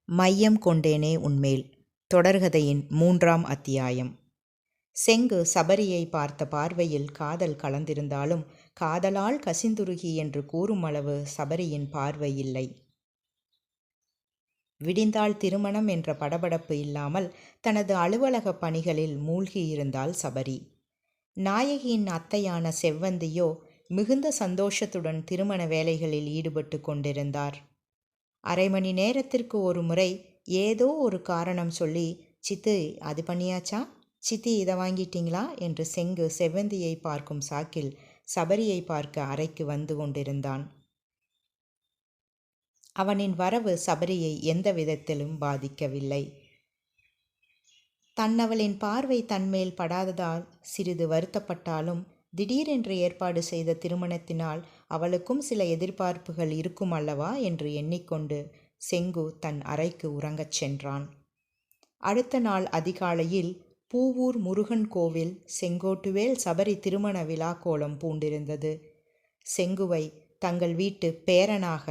மையம் கொண்டேனே உன்மேல் தொடர்கதையின் 3ஆம் அத்தியாயம். செங்கு சபரியை பார்த்த பார்வையில் காதல் கலந்திருந்தாலும் காதலால் கசிந்துருகி என்று கூறும் அளவு சபரியின் பார்வை இல்லை. விடிந்தால் திருமணம் என்ற படபடப்பு இல்லாமல் தனது அலுவலக பணிகளில் மூழ்கியிருந்தாள் சபரி. நாயகியின் அத்தையான செவ்வந்தியோ மிகுந்த சந்தோஷத்துடன் திருமண வேலைகளில் ஈடுபட்டு கொண்டிருந்தார். அரை மணி நேரத்திற்கு ஒரு முறை ஏதோ ஒரு காரணம் சொல்லி, சித்து அது பண்ணியாச்சா, சித்தி இதை வாங்கிட்டீங்களா என்று செங்கு செவ்வந்தியை பார்க்கும் சாக்கில் சபரியை பார்க்க அறைக்கு வந்து கொண்டிருந்தான். அவனின் வரவு சபரியை எந்த விதத்திலும் பாதிக்கவில்லை. தன்னவளின் பார்வை தன்மேல் படாததால் சிறிது வருத்தப்பட்டாலும் திடீரென்று ஏற்பாடு செய்த திருமணத்தினால் அவளுக்கும் சில எதிர்பார்ப்புகள் இருக்கும் அல்லவா என்று எண்ணிக்கொண்டு செங்கு தன் அறைக்கு உறங்கச் சென்றான். அடுத்த நாள் அதிகாலையில் பூவூர் முருகன் கோவில் செங்கோட்டுவேல் சபரி திருமண விழா கோலம் பூண்டிருந்தது. செங்குவை தங்கள் வீட்டு பேரனாக,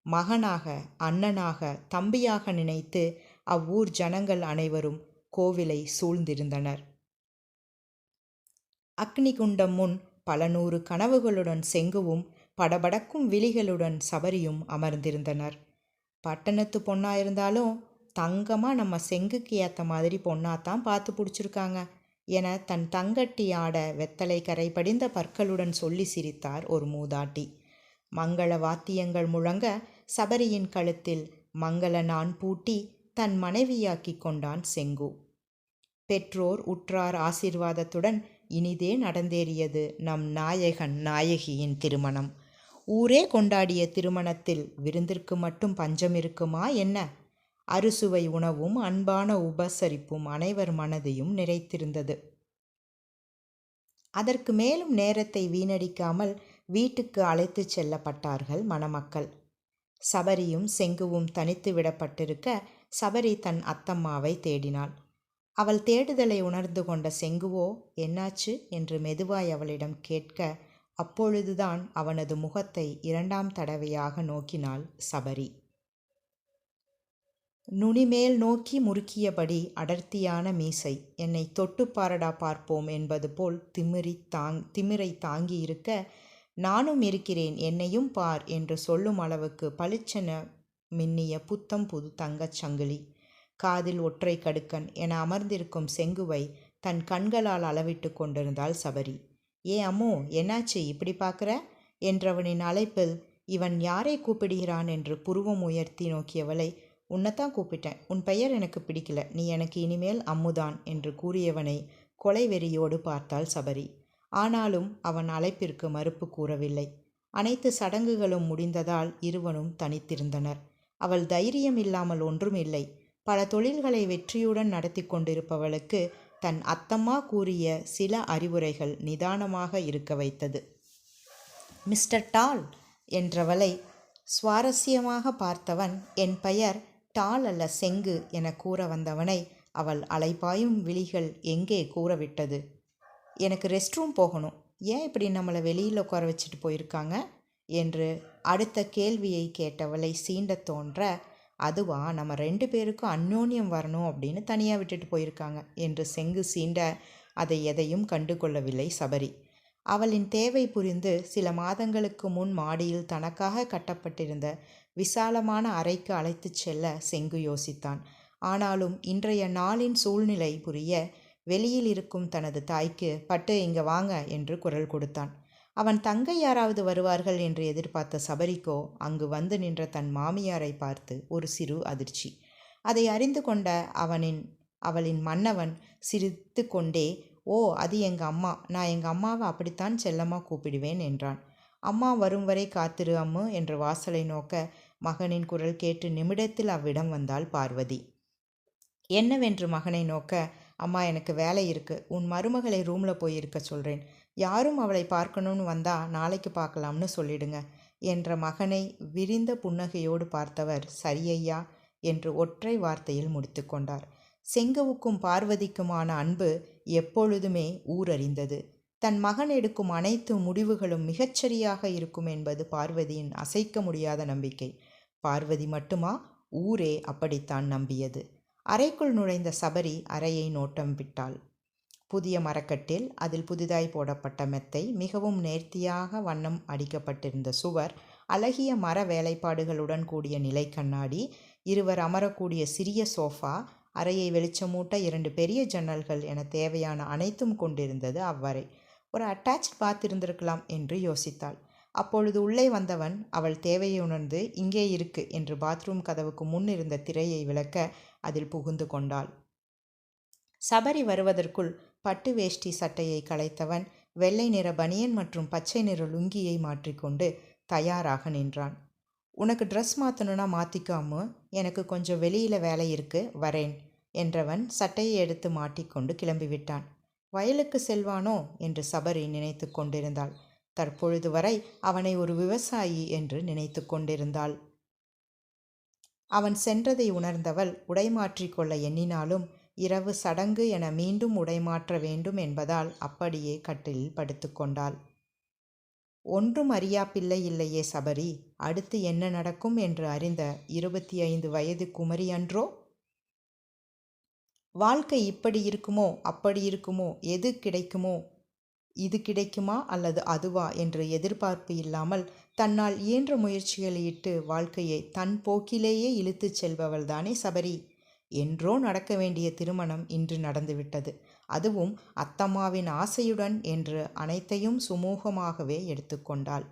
மகனாக, அண்ணனாக, தம்பியாக நினைத்து அவ்வூர் ஜனங்கள் அனைவரும் கோவிலை சூழ்ந்திருந்தனர். அக்னிகுண்டம் முன் பல நூறு கனவுகளுடன் செங்குவும் படபடக்கும் விழிகளுடன் சபரியும் அமர்ந்திருந்தனர். பட்டணத்து பொண்ணா இருந்தாலும் தங்கமாக நம்ம செங்குக்கு ஏற்ற மாதிரி பொண்ணாத்தான் பார்த்து பிடிச்சிருக்காங்க என தன் தங்கட்டி ஆட வெத்தலை கரை படிந்த பற்களுடன் சொல்லி சிரித்தார் ஒரு மூதாட்டி. மங்கள வாத்தியங்கள் முழங்க சபரியின் கழுத்தில் மங்கள நான் பூட்டி தன் மனைவியாக்கி கொண்டான் செங்கு. பெற்றோர் உற்றார் ஆசீர்வாதத்துடன் இனிதே நடந்தேறியது நம் நாயகன் நாயகியின் திருமணம். ஊரே கொண்டாடிய திருமணத்தில் விருந்திற்கு மட்டும் பஞ்சம் இருக்குமா என்ன? அறுசுவை உணவும் அன்பான உபசரிப்பும் அனைவர் மனதையும் நிறைத்திருந்தது. அதற்கு மேலும் நேரத்தை வீணடிக்காமல் வீட்டுக்கு அழைத்துச் செல்லப்பட்டார்கள் மணமக்கள். சபரியும் செங்குவும் தனித்து விடப்பட்டிருக்க சபரி தன் அத்தம்மாவை தேடினாள். அவள் தேடுதலை உணர்ந்து கொண்ட செங்குவோ என்னாச்சு என்று மெதுவாய் அவளிடம் கேட்க, அப்பொழுதுதான் அவனது முகத்தை 2ஆம் தடவையாக நோக்கினாள் சபரி. நுனிமேல் நோக்கி முறுக்கியபடி அடர்த்தியான மீசை, என்னை தொட்டு பாரடா பார்ப்போம் என்பது போல் திமிரை தாங்கி இருக்க, நானும் இருக்கிறேன் என்னையும் பார் என்று சொல்லும் அளவுக்கு பளிச்சென மின்னிய புத்தம் புது தங்கச் சங்கிலி, காதில் ஒற்றை கடுக்கன் என அமர்ந்திருக்கும் செங்குவை தன் கண்களால் அளவிட்டு கொண்டிருந்தாள் சபரி. ஏ அம்மோ, என்னாச்சு இப்படி பார்க்குற என்றவனின் அழைப்பில் இவன் யாரை கூப்பிடுகிறான் என்று புருவம் உயர்த்தி நோக்கியவளை, உன்னைத்தான் கூப்பிட்டேன், உன் பெயர் எனக்கு பிடிக்கல, நீ எனக்கு இனிமேல் அம்முதான் என்று கூறியவனை கொலை வெறியோடு பார்த்தாள் சபரி. ஆனாலும் அவன் அழைப்பிற்கு மறுப்பு கூறவில்லை. அனைத்து சடங்குகளும் முடிந்ததால் இருவனும் தனித்திருந்தனர். அவள் தைரியம் இல்லாமல் ஒன்றும் இல்லை. பல தொழில்களை வெற்றியுடன் நடத்தி கொண்டிருப்பவளுக்கு தன் அத்தம்மா கூறிய சில அறிவுரைகள் நிதானமாக இருக்க வைத்தது. மிஸ்டர் டால் என்றவளை சுவாரஸ்யமாக பார்த்தவன், என் பெயர் டால் அல்ல செங்கு என கூற வந்தவனை அவள் அலைபாயும் விழிகள் எங்கே கூறவிட்டது. எனக்கு ரெஸ்ட் ரூம் போகணும், ஏன் இப்படி நம்மளை வெளியில் உட்கார வச்சுட்டு போயிருக்காங்க என்று அடுத்த கேள்வியை கேட்டவளை சீண்ட தோன்ற, அதுவா, நம்ம 2 பேருக்கும் அந்யோன்யம் வரணும் அப்படின்னு தனியாக விட்டுட்டு போயிருக்காங்க என்று செங்கு சீண்ட அதை எதையும் கண்டு கொள்ளவில்லை சபரி. அவளின் தேவை புரிந்து சில மாதங்களுக்கு முன் மாடியில் தனக்காக கட்டப்பட்டிருந்த விசாலமான அறைக்கு அழைத்துச் செல்ல செங்கு யோசித்தான். ஆனாலும் இன்றைய நாளின் சூழ்நிலை புரிய வெளியில் இருக்கும் தனது தாய்க்கு, பட்டு இங்கே வாங்க என்று குரல் கொடுத்தான். அவன் தங்கை யாராவது வருவார்கள் என்று எதிர்பார்த்த சபரிக்கோ அங்கு வந்து நின்ற தன் மாமியாரை பார்த்து ஒரு சிறு அதிர்ச்சி. அதை அறிந்து கொண்ட அவளின் மன்னவன் சிரித்து கொண்டே, ஓ அது எங்கள் அம்மா, நான் எங்கள் அம்மாவை அப்படித்தான் செல்லமாக கூப்பிடுவேன் என்றான். அம்மா வரும் வரை காத்திரு அம்மு என்று வாசலை நோக்க மகனின் குரல் கேட்டு நிமிடத்தில் அவ்விடம் வந்தாள் பார்வதி. என்னவென்று மகனை நோக்க, அம்மா எனக்கு வேலை இருக்கு, உன் மருமகளை ரூமில் போய் இருக்க சொல்கிறேன், யாரும் அவளை பார்க்கணும்னு வந்தா நாளைக்கு பார்க்கலாம்னு சொல்லிடுங்க என்ற மகனை விரிந்த புன்னகையோடு பார்த்தவர், சரியையா என்று ஒற்றை வார்த்தையில் முடித்து கொண்டார். செங்குவுக்கும் பார்வதிக்குமான அன்பு எப்பொழுதுமே ஊரறிந்தது. தன் மகன் எடுக்கும் அனைத்து முடிவுகளும் மிகச்சரியாக இருக்கும் என்பது பார்வதியின் அசைக்க முடியாத நம்பிக்கை. பார்வதி மட்டுமா, ஊரே அப்படித்தான் நம்பியது. அறைக்குள் நுழைந்த சபரி அறையை நோட்டம் விட்டாள். புதிய மரக்கட்டில், அதில் புதிதாய் போடப்பட்ட மெத்தை, மிகவும் நேர்த்தியாக வண்ணம் அடிக்கப்பட்டிருந்த சுவர், அழகிய மர வேலைப்பாடுகளுடன் கூடிய நிலை கண்ணாடி, இருவர் அமரக்கூடிய சிறிய சோஃபா, அறையை வெளிச்சமூட்ட 2 பெரிய ஜன்னல்கள் என தேவையான அனைத்தும் கொண்டிருந்தது அவ்வறை. ஒரு அட்டாச் பாத் இருந்திருக்கலாம் என்று யோசித்தாள். அப்பொழுது உள்ளே வந்தவன் அவள் தேவையை உணர்ந்து, இங்கே இருக்கு என்று பாத்ரூம் கதவுக்கு முன் இருந்த திரையை விலக்க அதில் புகுந்து கொண்டாள். சபரி வருவதற்குள் பட்டு வேஷ்டி சட்டையை களைத்தவன் வெள்ளை நிற பனியன் மற்றும் பச்சை நிற லுங்கியை மாற்றிக்கொண்டு தயாராக நின்றான். உனக்கு ட்ரெஸ் மாற்றணுன்னா மாற்றிக்காம, எனக்கு கொஞ்சம் வெளியில் வேலை இருக்கு, வரேன் என்றவன் சட்டையை எடுத்து மாட்டிக்கொண்டு கிளம்பிவிட்டான். வயலுக்கு செல்வானோ என்று சபரி நினைத்து கொண்டிருந்தாள். தற்பொழுது வரை அவனை ஒரு விவசாயி என்று நினைத்து கொண்டிருந்தாள். அவன் சென்றதை உணர்ந்தவள் உடைமாற்றிக்கொள்ள எண்ணினாலும் இரவு சடங்கு என மீண்டும் உடைமாற்ற வேண்டும் என்பதால் அப்படியே கட்டிலில் படுத்துக்கொண்டாள். ஒன்றும் அறியா பிள்ளை இல்லையே சபரி. அடுத்து என்ன நடக்கும் என்று அறிந்த 25 வயது குமரி அன்றோ? வாழ்க்கை இப்படி இருக்குமோ அப்படி இருக்குமோ, எது கிடைக்குமோ, இது கிடைக்குமா அல்லது அதுவா என்று எதிர்பார்ப்பு இல்லாமல் தன்னால் இயன்ற முயற்சிகளை இட்டு வாழ்க்கையை தன் போக்கிலேயே இழுத்துச் செல்பவள்தானே சபரி. என்றோ நடக்க வேண்டிய திருமணம் இன்று நடந்துவிட்டது. அதுவும் அத்தம்மாவின் ஆசையுடன் என்று அனைத்தையும் சுமூகமாகவே எடுத்துக்கொண்டாள்.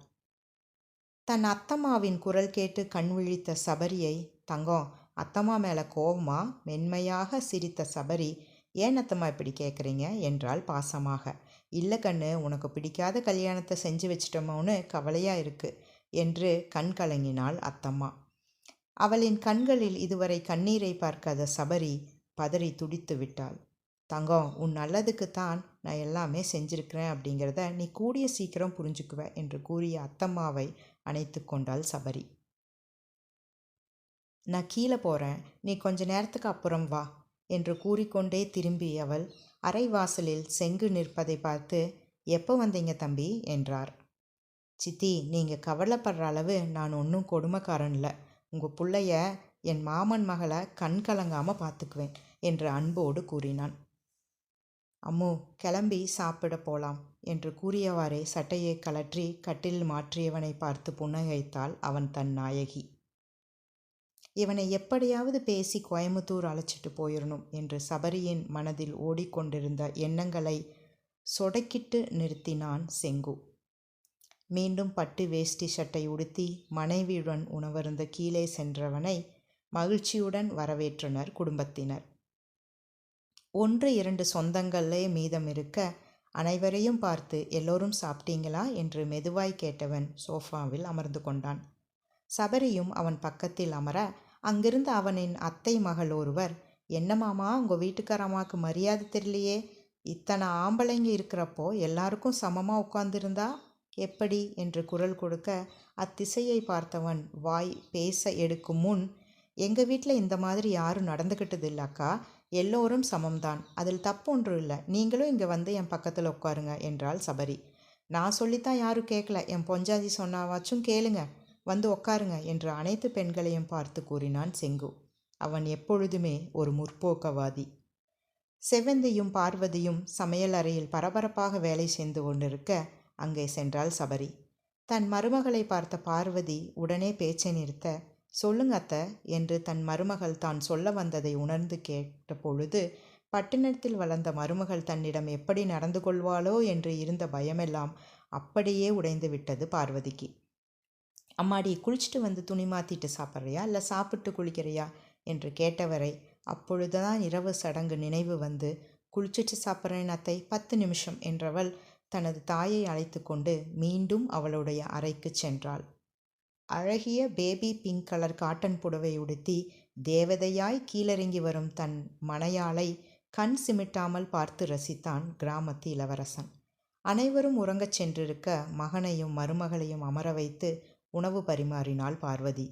தன் அத்தம்மாவின் குரல் கேட்டு கண் விழித்த சபரியை, தங்கம், அத்தம்மா மேலே கோபமா? மென்மையாக சிரித்த சபரி, ஏன் அத்தம்மா இப்படி கேட்குறீங்க என்றாள் பாசமாக. இல்லை கண்ணு, உனக்கு பிடிக்காத கல்யாணத்தை செஞ்சு வச்சிட்டோமோன்னு கவலையாக இருக்கு என்று கண் கலங்கினாள் அத்தம்மா. அவளின் கண்களில் இதுவரை கண்ணீரை பார்க்காத சபரி பதறி துடித்து விட்டாள். தங்கம், உன் நல்லதுக்குத்தான் நான் எல்லாமே செஞ்சிருக்கிறேன் அப்படிங்கிறத நீ கூடிய சீக்கிரம் புரிஞ்சுக்குவ என்று கூறிய அத்தம்மாவை அணைத்து கொண்டாள் சபரி. நான் கீழே போகிறேன், நீ கொஞ்ச நேரத்துக்கு அப்புறம் வா என்று கூறிக்கொண்டே திரும்பி அவள் அரைவாசலில் செங்கு நிற்பதை பார்த்து, எப்போ வந்தீங்க தம்பி என்றார். சித்தி, நீங்கள் கவலைப்படுற அளவு நான் ஒன்றும் கொடுமைக்காரன் இல்லை. உங்கள் பிள்ளைய, என் மாமன் மகளை கண் கலங்காமல் பார்த்துக்குவேன் என்று அன்போடு கூறினான். அம்மு, கிளம்பி சாப்பிட போலாம் என்று கூறியவாறே சட்டையை கலற்றி கட்டில் மாற்றியவனை பார்த்து புன்னகைத்தாள் அவன் தன் நாயகி. இவனை எப்படியாவது பேசி கோயம்புத்தூர் அழைச்சிட்டு போயிடணும் என்று சபரியின் மனதில் ஓடிக்கொண்டிருந்த எண்ணங்களை சொடக்கிட்டு நிறுத்தினான் செங்கு. மீண்டும் பட்டு வேஷ்டி சட்டை உடுத்தி மனைவியுடன் உணவருந்த கீழே சென்றவனை மகிழ்ச்சியுடன் வரவேற்றனர் குடும்பத்தினர். 1-2 சொந்தங்களே மீதம் இருக்க அனைவரையும் பார்த்து, எல்லோரும் சாப்பிட்டீங்களா என்று மெதுவாய் கேட்டவன் சோஃபாவில் அமர்ந்து கொண்டான். சபரியும் அவன் பக்கத்தில் அமர, அங்கிருந்த அவனின் அத்தை மகள் ஒருவர், என்ன மாமா, உங்கள் வீட்டுக்கார அம்மாவுக்கு மரியாதை தெரியலையே, இத்தனை ஆம்பளைங்க இருக்கிறப்போ எல்லாருக்கும் சமமாக உட்கார்ந்திருந்தா எப்படி என்று குரல் கொடுக்க, அத்திசையை பார்த்தவன் வாய் பேச எடுக்கும் முன், எங்கள் வீட்டில் இந்த மாதிரி யாரும் நடந்துக்கிட்டது இல்லைக்கா, எல்லோரும் சமம்தான், அதில் தப்பு ஒன்றும் இல்லை, நீங்களும் இங்கே வந்து என் பக்கத்தில் உட்காருங்க என்றாள் சபரி. நான் சொல்லித்தான் யாரும் கேட்கல, என் பொஞ்சாதி சொன்னாவாச்சும் கேளுங்க, வந்து உட்காருங்க என்று அனைத்து பெண்களையும் பார்த்து கூறினான் செங்கு. அவன் எப்பொழுதுமே ஒரு முற்போக்கவாதி. செவ்வந்தியும் பார்வதியும் சமையல் அறையில் பரபரப்பாக வேலை செய்து கொண்டிருக்க அங்கே சென்றாள் சபரி. தன் மருமகளை பார்த்த பார்வதி உடனே பேச்சை நிறுத்த, சொல்லுங்க அத்தை என்று தன் மருமகள் தான் சொல்ல வந்ததை உணர்ந்து கேட்ட பொழுது, பட்டினத்தில் வளர்ந்த மருமகள் தன்னிடம் எப்படி நடந்து கொள்வாளோ என்று இருந்த பயமெல்லாம் அப்படியே உடைந்து விட்டது பார்வதிக்கு. அம்மாடி, குளிச்சுட்டு வந்து துணி மாற்றிட்டு சாப்பிட்றியா இல்லை சாப்பிட்டு குளிக்கிறியா என்று கேட்டவரை அப்பொழுதுதான் இரவு சடங்கு நினைவு வந்து, குளிச்சுட்டு சாப்பிட்றேன் அத்தை, 10 நிமிஷம் என்றவள் தனது தாயை அழைத்து கொண்டு மீண்டும் அவளுடைய அறைக்கு சென்றாள். அழகிய பேபி பிங்க் கலர் காட்டன் புடவை உடுத்தி தேவதையாய் கீழிறங்கி வரும் தன் மனையாளை கண் சிமிட்டாமல் பார்த்து ரசித்தான் கிராமத்து இளவரசன். அனைவரும் உறங்கச் சென்றிருக்க மகனையும் மருமகளையும் அமர வைத்து உணவு பரிமாறினாள் பார்வதி.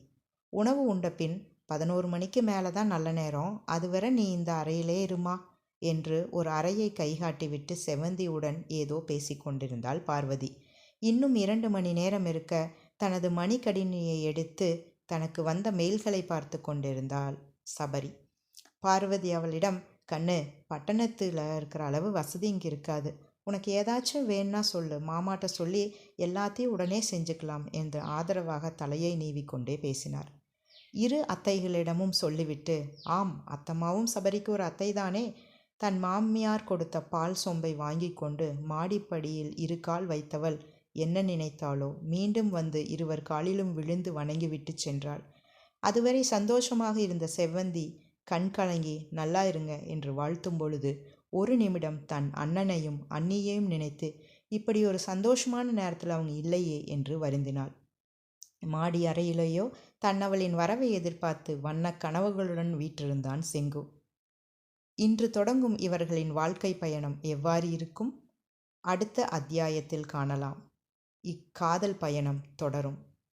உணவு உண்ட பின் 11 மணிக்கு மேலே தான் நல்ல நேரம், அதுவரை நீ இந்த அறையிலே இருமா என்று ஒரு அறையை கைகாட்டிவிட்டு செவந்தியுடன் ஏதோ பேசிக்கொண்டிருந்தாள் பார்வதி. இன்னும் 2 மணி நேரம் இருக்க தனது மணிக்கடினியை எடுத்து தனக்கு வந்த மெயில்களை பார்த்து கொண்டிருந்தாள் சபரி. பார்வதி அவளிடம், கண்ணு, பட்டணத்தில் இருக்கிற அளவு வசதி இங்கே இருக்காது. உனக்கு ஏதாச்சும் வேணா சொல்லு, மாமாட்ட சொல்லி எல்லாத்தையும் உடனே செஞ்சுக்கலாம் என்று ஆதரவாக தலையை நீவிக்கொண்டே பேசினார். இரு அத்தைகளிடமும் சொல்லிவிட்டு, ஆம், அத்தம்மாவும் சபரிக்கு ஒரு அத்தை தானே. தன் மாமியார் கொடுத்த பால் சொம்பை வாங்கி கொண்டு மாடிப்படியில் இரு கால் வைத்தவள் என்ன நினைத்தாளோ, மீண்டும் வந்து இருவர் காலிலும் விழுந்து வணங்கிவிட்டு சென்றாள். அதுவரை சந்தோஷமாக இருந்த செவ்வந்தி கண் கலங்கி நல்லா இருங்க என்று வாழ்த்தும் பொழுது ஒரு நிமிடம் தன் அண்ணனையும் அண்ணியையும் நினைத்து, இப்படி ஒரு சந்தோஷமான நேரத்தில் அவங்க இல்லையே என்று வருந்தினாள். மாடி அறையிலேயோ தன்னவளின் வரவை எதிர்பார்த்து வண்ண கனவுகளுடன் வீற்றிருந்தான் செங்கு. இன்று தொடங்கும் இவர்களின் வாழ்க்கை பயணம் எவ்வாறு இருக்கும்? அடுத்த அத்தியாயத்தில் காணலாம். இக்காதல் பயணம் தொடரும்.